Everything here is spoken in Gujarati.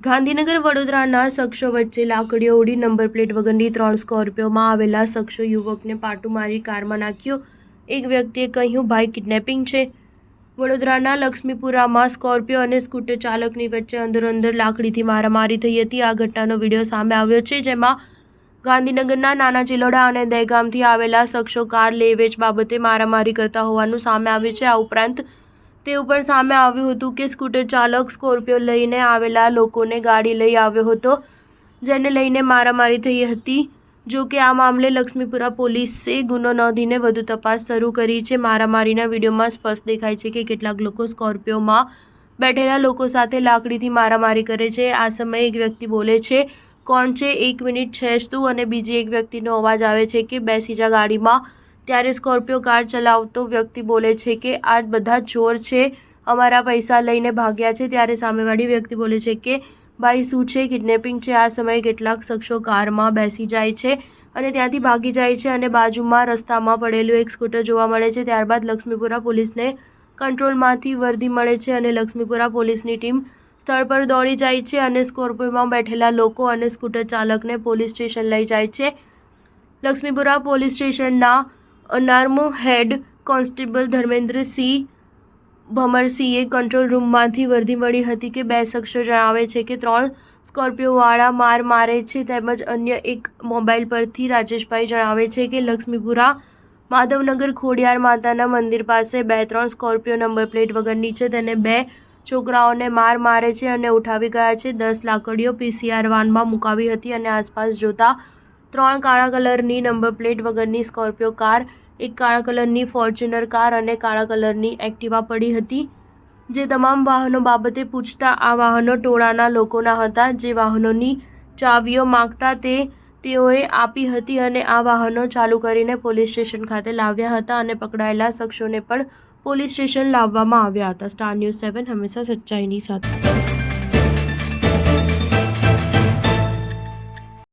ગાંધીનગર વડોદરાના શખ્સો વચ્ચે લાકડીઓ ઉડી નંબર પ્લેટ વગરની 3 સ્કોર્પિયોમાં આવેલા શખ્સો યુવકને પાટું મારી કારમાં નાખ્યો। એક વ્યક્તિએ કહ્યું, ભાઈ કિડનેપિંગ છે। વડોદરાના લક્ષ્મીપુરામાં સ્કોર્પિયો અને સ્કૂટર ચાલકની વચ્ચે અંદરોઅંદર લાકડીથી મારામારી થઈ હતી। આ ઘટનાનો વિડીયો સામે આવ્યો છે, જેમાં ગાંધીનગરના નાના ચિલોડા અને દહેગામથી આવેલા શખ્સો કાર લે વેચ બાબતે મારામારી કરતા હોવાનું સામે આવ્યું છે। આ ઉપરાંત તેવું પણ સામે આવ્યું હતું કે સ્કૂટર ચાલક સ્કોર્પિયો લઈને આવેલા લોકોને ગાડી લઈ આવ્યો હતો, જેને લઈને મારામારી થઈ હતી। જો કે આ મામલે લક્ષ્મીપુરા પોલીસે ગુનો નોંધીને વધુ તપાસ શરૂ કરી છે। મારામારીના વિડીયોમાં સ્પષ્ટ દેખાય છે કે કેટલાક લોકો સ્કોર્પિયોમાં બેઠેલા લોકો સાથે લાકડીથી મારામારી કરે છે। આ સમયે એક વ્યક્તિ બોલે છે, કોણ છે, 1 મિનિટ છે તું, અને બીજી એક વ્યક્તિનો અવાજ આવે છે કે બેસી જા ગાડીમાં। ત્યારે સ્કોર્પિયો કાર ચલાવતો વ્યક્તિ બોલે છે કે આ બધા ચોર છે, અમારા પૈસા લઈને ભાગ્યા છે। ત્યારે સામેવાળી વ્યક્તિ બોલે છે કે ભાઈ શું છે, કિડનેપિંગ છે। આ સમયે કેટલાક શખ્સો કારમાં બેસી જાય છે અને ત્યાંથી ભાગી જાય છે અને બાજુમાં રસ્તામાં પડેલું એક સ્કૂટર જોવા મળે છે। ત્યારબાદ લક્ષ્મીપુરા પોલીસને કંટ્રોલમાંથી વર્દી મળે છે અને લક્ષ્મીપુરા પોલીસની ટીમ સ્થળ પર દોડી જાય છે અને સ્કોર્પિયોમાં બેઠેલા લોકો અને સ્કૂટર ચાલકને પોલીસ સ્ટેશન લઈ જાય છે। લક્ષ્મીપુરા પોલીસ સ્ટેશનના અનામુ હેડ કોન્સ્ટેબલ ધર્મેન્દ્રસિંહ ભમરસિંહે કંટ્રોલ રૂમમાંથી વર્દી મળી હતી કે 2 શખ્સો જણાવે છે કે 3 સ્કોર્પિયોવાળા માર મારે છે, તેમજ અન્ય એક મોબાઈલ પરથી રાજેશભાઈ જણાવે છે કે લક્ષ્મીપુરા માધવનગર ખોડિયાર માતાના મંદિર પાસે 2-3 સ્કોર્પિયો નંબર પ્લેટ વગરની છે, તેને 2 છોકરાઓને માર મારે છે અને ઉઠાવી ગયા છે। 10 લાકડીઓ પીસીઆર વાનમાં મુકાવી હતી અને આસપાસ જોતા 3 કાળા કલરની નંબર પ્લેટ વગરની સ્કોર્પિયો કાર, એક કાળા કલરની ફોર્ચ્યુનર કાર અને કાળા કલરની એક્ટિવા પડી હતી। જે તમામ વાહનો બાબતે પૂછતા આ વાહનો ટોળાના લોકોના હતા, જે વાહનોની ચાવીઓ માંગતા તેઓએ આપી હતી અને આ વાહનો ચાલુ કરીને પોલીસ સ્ટેશન ખાતે લાવ્યા હતા અને પકડાયેલા શખ્સોને પણ પોલીસ સ્ટેશન લાવવામાં આવ્યા હતા। સ્ટાર ન્યૂઝ 7 હંમેશા સચ્ચાઈની સાથે।